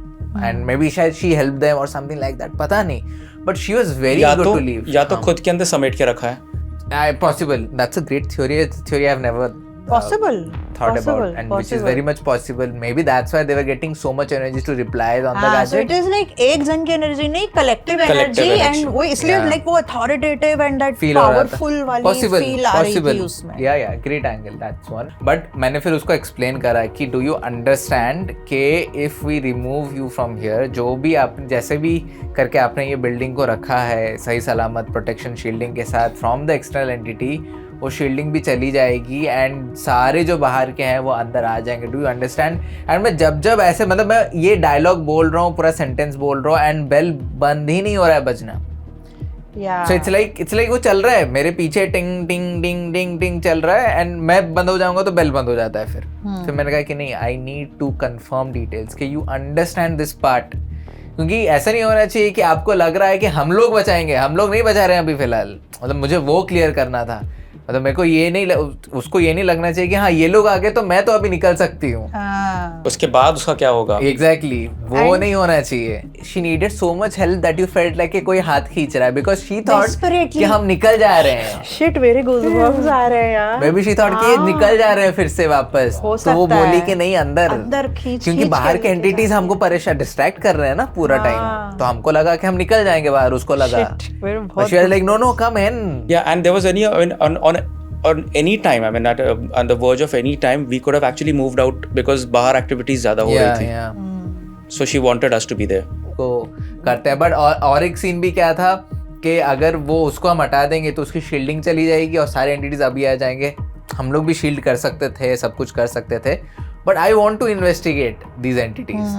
And maybe शायद she helped them or something like that. पता नहीं. But she was very eager to leave. या तो खुद के अंदर समेट के रखा है. Possible. That's a great theory. It's a theory I've never thought about, and which is very much possible. Maybe that's why they were getting so much energy to reply on the gadget. So it is like एक जन की energy नहीं, collective energy, and वो इसलिए like वो authoritative and that powerful वाली feel आ रही थी उसमें. Yeah, great angle. That's one. But मैंने फिर उसको explain करा कि do you understand कि if we remove you from here, जो भी आपने जैसे भी करके आपने ये बिल्डिंग को रखा है सही सलामत प्रोटेक्शन शील्डिंग के साथ फ्रॉम द एक्सटर्नल एंटिटी, वो शील्डिंग भी चली जाएगी एंड सारे जो बाहर के हैं वो अंदर आ जाएंगे. Do you understand? एंड मैं जब ऐसे मतलब मैं ये डायलॉग बोल रहा हूँ, पूरा सेंटेंस बोल रहा हूँ एंड बेल बंद ही नहीं हो रहा है बजना. सो इट्स लाइक वो चल रहा है मेरे पीछे, टिंग टिंग टिंग टिंग टिंग चल रहा है एंड मैं बंद हो जाऊंगा तो बेल बंद हो जाता है. फिर मैंने कहा कि नहीं, I need to confirm details कि यू अंडरस्टैंड दिस पार्ट, क्योंकि ऐसा नहीं होना चाहिए कि आपको लग रहा है कि हम लोग बचाएंगे. हम लोग नहीं बचा रहे हैं अभी फिलहाल. मतलब मुझे वो क्लियर करना था. मतलब मेरे को ये नहीं उसको ये नहीं लगना चाहिए कि हाँ ये लोग आ गए तो मैं तो अभी निकल सकती हूँ. उसके बाद उसका क्या होगा? Exactly, वो नहीं होना चाहिए. She needed so much help that you felt like कि कोई हाथ खींच रहा है, because she thought कि हम निकल जा रहे हैं. Shit, मेरे goosebumps आ रहे हैं यार. Maybe she thought कि निकल जा रहे हैं फिर से वापस. तो वो बोली कि नहीं अंदर खींच, क्योंकि बाहर के एंटिटीज हमको परेशान डिस्ट्रैक्ट कर रहे हैं ना पूरा टाइम, तो हमको लगा कि हम निकल जाएंगे बाहर. उसको लगा. She was like no come in. Yeah, and there was on any time, I mean at on the verge of any time we could have actually moved out because बाहर activities ज़्यादा हो रही थी. So she wanted us to be there. को करते हैं. बट और एक सीन भी क्या था कि अगर वो उसको हम हटा देंगे तो उसकी शील्डिंग चली जाएगी और सारे एंटिटीज अभी आ जाएंगे. हम लोग भी शील्ड कर सकते थे, सब कुछ कर सकते थे, but I want to investigate these entities.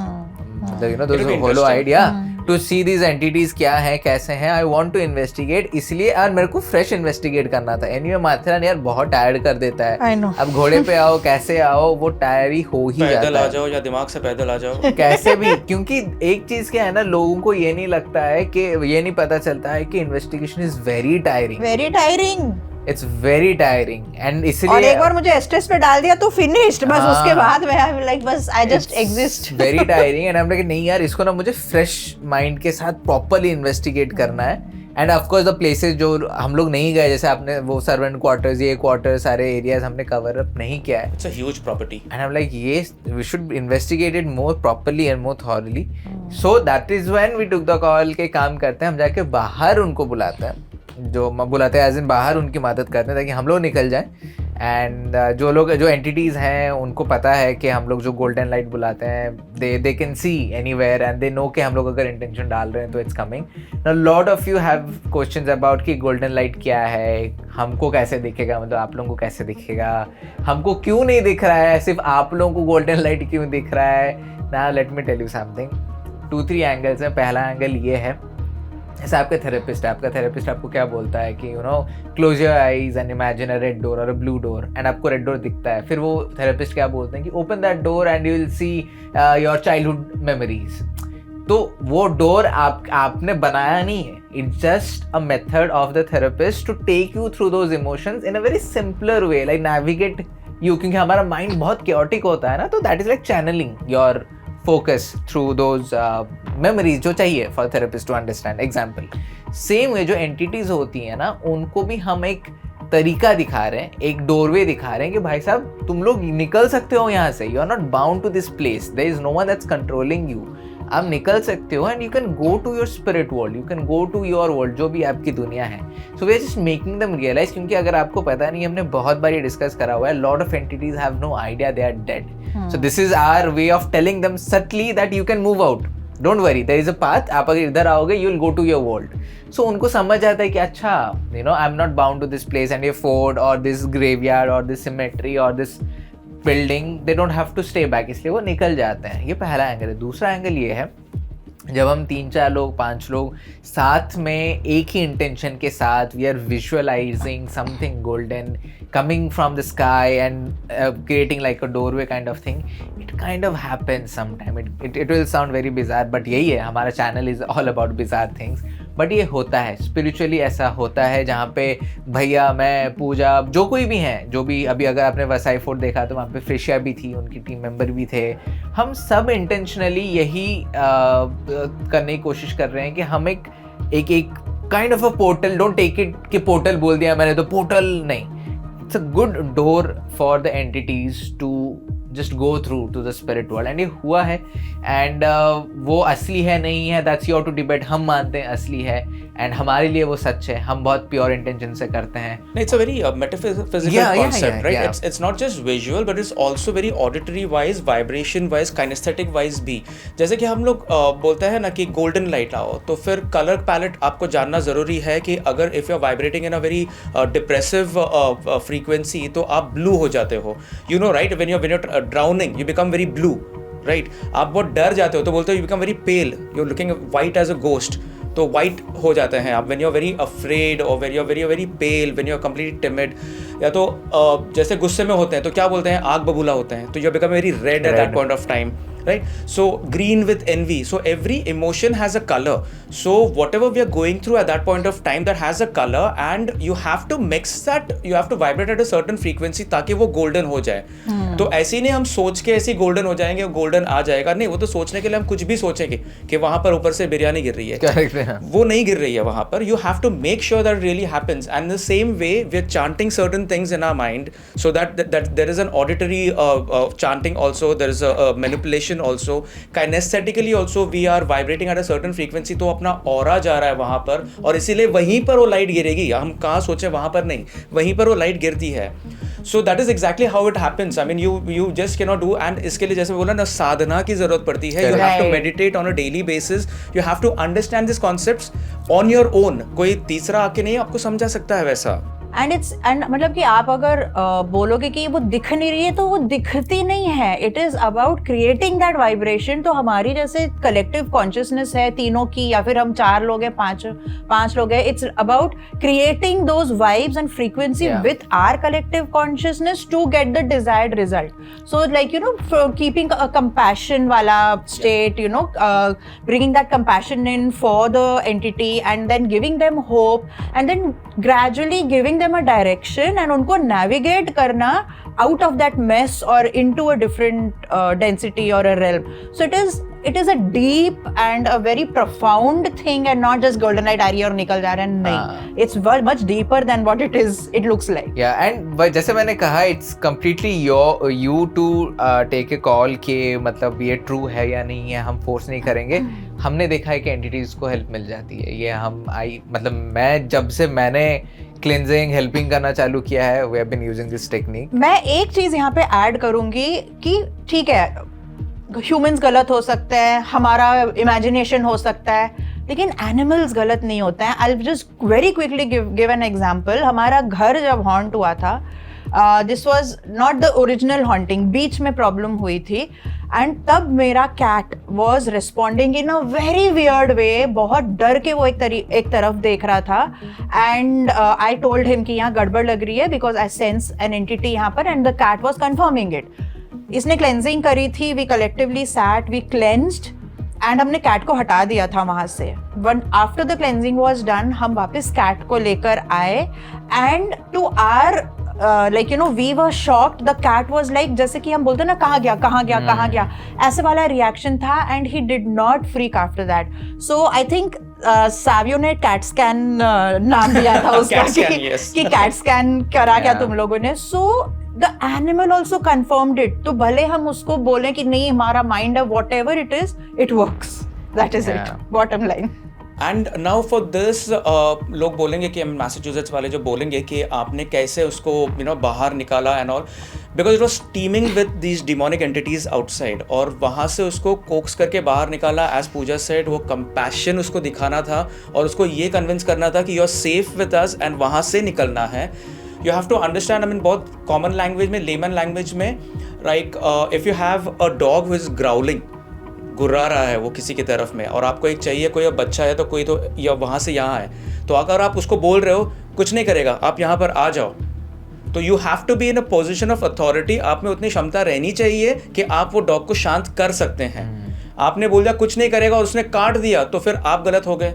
मतलब you know those hollow idea to see these entities क्या है कैसे हैं. आई वांट टू इन्वेस्टिगेट, इसलिए यार मेरे को फ्रेश इन्वेस्टिगेट करना था. एनीवे माथेरान यार बहुत टायर्ड कर देता है. अब घोड़े पे आओ कैसे आओ, वो टायर ही हो ही जाता है. पैदल आ जाओ या दिमाग से पैदल आ जाओ कैसे भी. क्योंकि एक चीज क्या है ना, लोगों को ये नहीं लगता है कि ये नहीं पता चलता है कि investigation is very tiring. It's very tiring and इसलिए और एक बार मुझे एस्टेस पे डाल दिया तो फिनिश्ड. बस उसके बाद मैं I'm like बस I just exist. Very tiring and I'm like नहीं यार, इसको ना मुझे फ्रेश माइंड के साथ प्रॉपर्ली इन्वेस्टिगेट करना है. And of course the places जो हम लोग नहीं गए, जैसे आपने वो सर्वेंट क्वार्टर्स, ये क्वार्टर, सारे एरियाज हमने कवर अप नहीं किया है. It's a huge property and I am like ये we should investigate it more properly and more thoroughly. So that is when we took the call के काम करते हैं हम जाके बाहर उनको बुलाते हैं, जो बुलाते हैं एज इन बाहर उनकी मदद करते हैं ताकि हम लोग निकल जाएं. एंड जो एंटिटीज़ हैं उनको पता है कि हम लोग जो गोल्डन लाइट बुलाते हैं they can see anywhere and they know कि हम लोग अगर इंटेंशन डाल रहे हैं तो it's coming. Now lot of you have questions about कि गोल्डन लाइट क्या है, हमको कैसे दिखेगा, मतलब आप लोगों को कैसे दिखेगा, हमको क्यों नहीं दिख रहा है, सिर्फ आप लोगों को गोल्डन लाइट क्यों दिख रहा है. Now let me tell you something. 2-3 angles हैं. पहला एंगल ये है, जैसे आपका थेरेपिस्ट आपको क्या बोलता है कि you know close your eyes and imagine a red door और अ ब्लू डोर, एंड आपको रेड डोर दिखता है. फिर वो थेरेपिस्ट क्या बोलते हैं कि open that door and you will see your childhood memories. तो वो डोर आपने बनाया नहीं है. It's just a method of the therapist to take you through those emotions in a very simpler way, like navigate you. क्योंकि हमारा माइंड बहुत केओटिक होता है ना, तो that is like channelling your focus through those memories जो चाहिए for therapist to understand. Example, same way जो entities होती हैं ना, उनको भी हम एक तरीका दिखा रहे हैं, एक डोरवे दिखा रहे हैं कि भाई साहब तुम लोग निकल सकते हो यहाँ से, you are not bound to this place, there is no one that's controlling you, आप निकल सकते हो and you can go to your spirit world, you can go to your world, जो भी आपकी दुनिया है. So we are just making them realise, क्योंकि अगर आपको पता नहीं, हमने बहुत बार ये डिस्कस करा हुआ है, lot of entities have no idea they are dead. So this is our way of telling them subtly that you can move out, don't worry, there is a path, आप अगर इधर आओगे you will go to your world. So उनको समझ आता है कि अच्छा, you know, I am not bound to this place and ये फोर्ट और दिस ग्रेवयार्ड और दिस सिमेट्री और this building, they don't have to stay back, इसलिए वो निकल जाते हैं. ये पहला एंगल है. दूसरा एंगल ये है, जब हम 3-4 लोग 5 लोग साथ में एक ही इंटेंशन के साथ, we are visualising something golden coming from the sky and creating like a doorway kind of thing, it kind of happens sometime. It will sound very bizarre, but यही है, हमारा channel is all about bizarre things. But ये होता है स्पिरिचुअली, ऐसा होता है जहाँ पे भैया, मैं, पूजा, जो कोई भी हैं, जो भी, अभी अगर आपने वसाई फोर्ट देखा तो वहाँ पे फ्रेशिया भी थी, उनकी टीम मेंबर भी थे. हम सब इंटेंशनली यही करने की कोशिश कर रहे हैं कि हम एक kind of a portal, don't take it कि पोर्टल बोल दिया मैंने तो पोर्टल नहीं, it's a good door for the entities to just go through to the spirit world. And ये हुआ है, and वो असली है नहीं है, that's your to debate. हम मानते हैं असली है, and हमारे लिए वो सच है, हम बहुत pure intention से करते हैं. It's a very metaphysical concept, right? It's not just visual, but it's also very auditory wise, vibration wise, kinesthetic wise भी. जैसे कि हम लोग बोलते हैं ना कि golden light आओ, तो फिर color palette आपको जानना ज़रूरी है कि अगर if you're vibrating in a very depressive frequency, तो आप blue हो जाते हो. You know, right? When you're drowning, you become very blue, right? आप बहुत डर जाते हो तो बोलते हो you become very pale, you're looking white as a ghost. तो वाइट हो जाते हैं आप, when you're very afraid or when you're very pale, when you're completely timid, या तो जैसे गुस्से में होते हैं तो क्या बोलते हैं, आग बबूला होते हैं, तो you become very red at that point of time, right? So green with envy. So every emotion has a color. So whatever we are going through at that point of time, that has a color, and you have to mix that, you have to vibrate at a certain frequency ताकि वो golden हो जाए. तो ऐसे ही नहीं हम सोच के ऐसे गोल्डन हो जाएंगे, गोल्डन आ जाएगा, नहीं, वो तो सोचने के लिए हम कुछ भी सोचेंगे कि वहां पर ऊपर से बिरयानी गिर रही है, वो नहीं गिर रही है वहां पर. You have to make sure that really happens, and the same way we are chanting certain things in our mind, so that there is an auditory chanting also, there is a manipulation also, kinaesthetically also we are vibrating at a certain frequency, तो अपना ऑरा जा रहा है वहां पर, और इसीलिए वहीं पर वो लाइट गिरेगी. हम कहाँ सोचे, वहां पर नहीं, वहीं पर वो लाइट गिरती है. So that is exactly how it happens. I mean, you just cannot do, and इसके लिए जैसे बोला ना, साधना की जरूरत पड़ती है. You have to meditate on a daily basis. You have to understand these concepts on your own. कोई तीसरा आके नहीं आपको समझा सकता है वैसा. एंड मतलब कि आप अगर बोलोगे कि वो दिख नहीं रही है, तो वो दिखती नहीं है. It is about creating that vibration. तो हमारी जैसे कलेक्टिव कॉन्शियसनेस है तीनों की, या फिर हम 4 लोग हैं, 5 लोग हैं, it's about creating those vibes and frequency with our collective consciousness to get the desired result. So like, you know, keeping a compassion वाला state, you know, bringing that compassion in for the entity, and then giving them hope, and then gradually giving them a direction, and उनको navigate करना out of that mess or into a different density or a realm. So it is a deep and a very profound thing, and not just golden light आ रही है और निकल जा रहा है, नहीं. It's much deeper than what it looks like. Yeah, and जैसे मैंने कहा, it's completely you to take a call कि मतलब ये true है या नहीं है, हम force नहीं करेंगे. हमने देखा है कि entities को help मिल जाती है. ये मतलब मैं जब से मैंने क्लिनजिंग, हेल्पिंग करना चालू किया है, we have been using this technique. मैं एक चीज यहाँ पे ऐड करूंगी कि ठीक है, ह्यूमंस गलत हो सकते हैं, हमारा इमेजिनेशन हो सकता है, लेकिन एनिमल्स गलत नहीं होते हैं. I just very quickly give an example. हमारा घर जब हॉन्ट हुआ था, this was not the original haunting, बीच में प्रॉब्लम हुई थी, एंड तब मेरा cat was responding in a very weird way. बहुत डर के वो एक तरफ देख रहा था, एंड आई टोल्ड हिम कि यहाँ गड़बड़ लग रही है, because I sense an entity यहाँ पर, and the cat was confirming it. इसने क्लेंजिंग करी थी, we collectively sat, we cleansed, and हमने कैट को हटा दिया था वहाँ से. One after the cleansing was done, हम वापस कैट को लेकर आए, and two are like, you know, we were shocked. The cat was like, जैसे कि हम बोलते हैं ना, कहाँ गया, ऐसे वाला रिएक्शन था, and he did not freak after that. So I think Savio ने कैट स्कैन नाम दिया था उसका Cat scan, yes. कि कैट स्कैन करा क्या Yeah. तुम लोगों ने. So the animal also confirmed it. तो भले हम उसको बोले कि नहीं हमारा माइंड है, what ever it is, it works. That is it, bottom line. And now for this लोग बोलेंगे कि मैसाचुसेट्स वाले जो बोलेंगे कि आपने कैसे उसको बाहर निकाला and all, because it was teeming with these demonic entities outside, और वहाँ से उसको कोक्स करके बाहर निकाला. एज पूजा सेड, वो कंपैशन उसको दिखाना था और उसको ये कन्विंस करना था कि you are safe with us and वहाँ से निकलना है. You have to understand, I mean बहुत कॉमन लैंग्वेज में, लेमन लैंग्वेज में, like if you have a dog who is growling, गुर्रा रहा है वो किसी की तरफ में, और आपको एक चाहिए, कोई बच्चा है तो कोई तो या वहाँ से यहाँ है, तो अगर आप उसको बोल रहे हो कुछ नहीं करेगा, आप यहाँ पर आ जाओ, तो you have to be in a position of authority. आप में उतनी क्षमता रहनी चाहिए कि आप वो डॉग को शांत कर सकते हैं. आपने बोल दिया कुछ नहीं करेगा और उसने काट दिया, तो फिर आप गलत हो गए.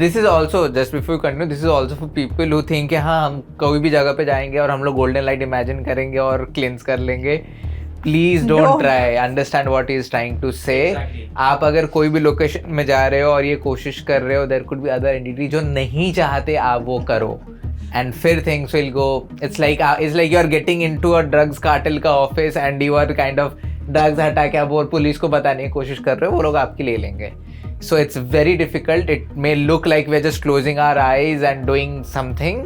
This is also, just before you continue, this is also for people who think कि हाँ हम कोई भी जगह पे जाएंगे और हम लोग गोल्डन लाइट इमेजिन करेंगे और क्लिंस कर लेंगे. Please don't try. Understand what he is trying to say. आप अगर कोई भी लोकेशन में जा रहे हो और ये कोशिश कर रहे हो, there could be other entity जो नहीं चाहते आप वो करो, and फिर things will go. It's like you are getting into a drugs cartel का office and you are kind of drugs हटा के आप और पुलिस को बताने की कोशिश कर रहे हो, वो लोग आपकी ले लेंगे. So it's very difficult. It may look like we're just closing our eyes and doing something.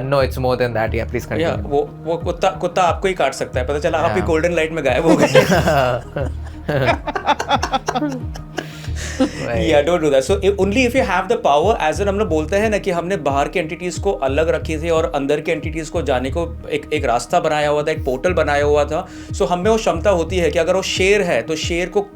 No, it's more than that. Yeah, please continue. Yeah, वो कुत्ता आपको ही काट सकता है, पता चला आप ही गोल्डन लाइट में गायब हो गए. Yeah, don't do that. So only if you have the power, as in हम लोग बोलते हैं ना कि हमने बाहर के एंटिटीज को अलग रखी थी और अंदर के एंटिटीज को जाने को एक रास्ता बनाया हुआ था, एक पोर्टल बनाया हुआ था. सो हमें वो क्षमता होती है कि अगर वो शेर है तो शेर को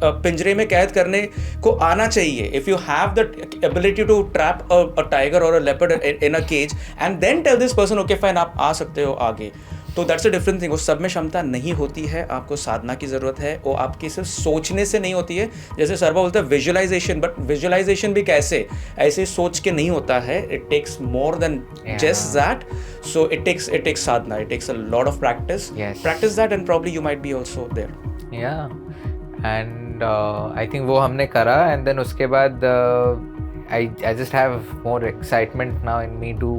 पिंजरे में कैद करने को आना चाहिए. If you have the ability to trap a tiger और a leopard in a cage and then tell this person okay fine आप आ सकते हो आगे, तो दैट्स अ डिफरेंट थिंग. उस सब में क्षमता नहीं होती है, आपको साधना की ज़रूरत है. वो आपकी सिर्फ सोचने से नहीं होती है. जैसे सर्वा बोलता है विजुअलाइजेशन, बट विजुअलाइजेशन भी कैसे, ऐसे सोच के नहीं होता है. It takes more than just that. So it takes sadhana, it takes a lot of practice. Practice that and probably you might be also there. And I think वो हमने करा, एंड देन उसके बाद I just have more excitement now in me to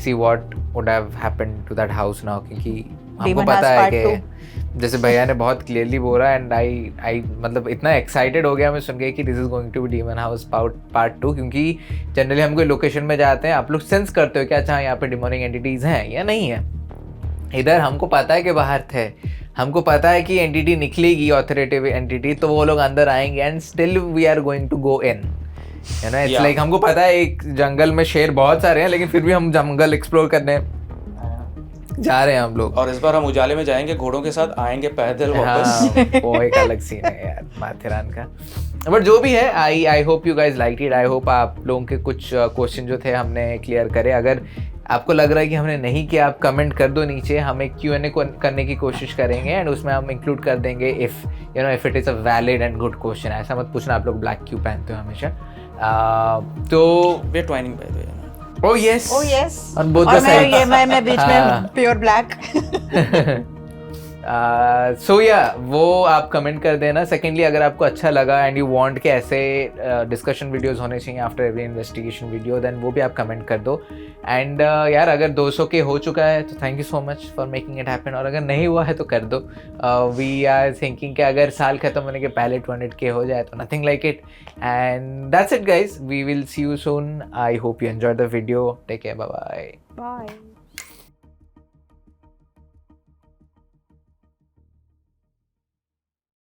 see what would have happened to that house now, क्योंकि हमको पता है कि जैसे भैया ने बहुत क्लियरली बोला, एंड आई मतलब इतना एक्साइटेड हो गया मैं सुन के कि this is going to be demon house part 2, क्योंकि जनरली हम कोई लोकेशन में जाते हैं, आप लोग सेंस करते हो क्या अच्छा यहाँ पे डिमोनिक एंटिटीज हैं या नहीं है. इधर हमको पता है कि बाहर थे, हमको पता है कि एंटिटी निकलेगी, ऑथोरिटेटिव एंटिटी, तो वो लोग अंदर आएंगे, and still we are going to go in. You know, it's like हमको पता है एक जंगल में शेर बहुत सारे हैं, लेकिन फिर भी हम जंगल एक्सप्लोर करने जा रहे हैं हम लोग. और इस बार हम उजाले में जाएंगे घोड़ों के साथ, आएंगे पैदल वापस. वो एक अलग सीन है यार माथेरान का. बट जो भी है, आई hope you guys like it. I hope आप लोगों के कुछ क्वेश्चन जो थे हमने क्लियर करे. अगर आपको लग रहा है कि हमने नहीं किया, आप कमेंट कर दो नीचे, हम एक Q&A करने की कोशिश करेंगे, एंड उसमें हम इंक्लूड कर देंगे if it is a valid and good question. ऐसा मत पूछना आप लोग ब्लैक क्यों पहनते हो हमेशा. तो वे twinning by the way. Oh yes. On both the sides. ये मैं बीच में प्योर ब्लैक. सो या वो आप कमेंट कर देना. सेकेंडली, अगर आपको अच्छा लगा एंड यू वांट के ऐसे डिस्कशन वीडियोस होने चाहिए after every investigation video, then वो भी आप कमेंट कर दो. एंड यार अगर 200 के हो चुका है तो thank you so much for making it happen, और अगर नहीं हुआ है तो कर दो. वी आर थिंकिंग कि अगर साल खत्म होने के पहले 200 के हो जाए तो nothing like it. And that's it guys, we will see you soon. I hope you enjoy the video. Take care, bye bye.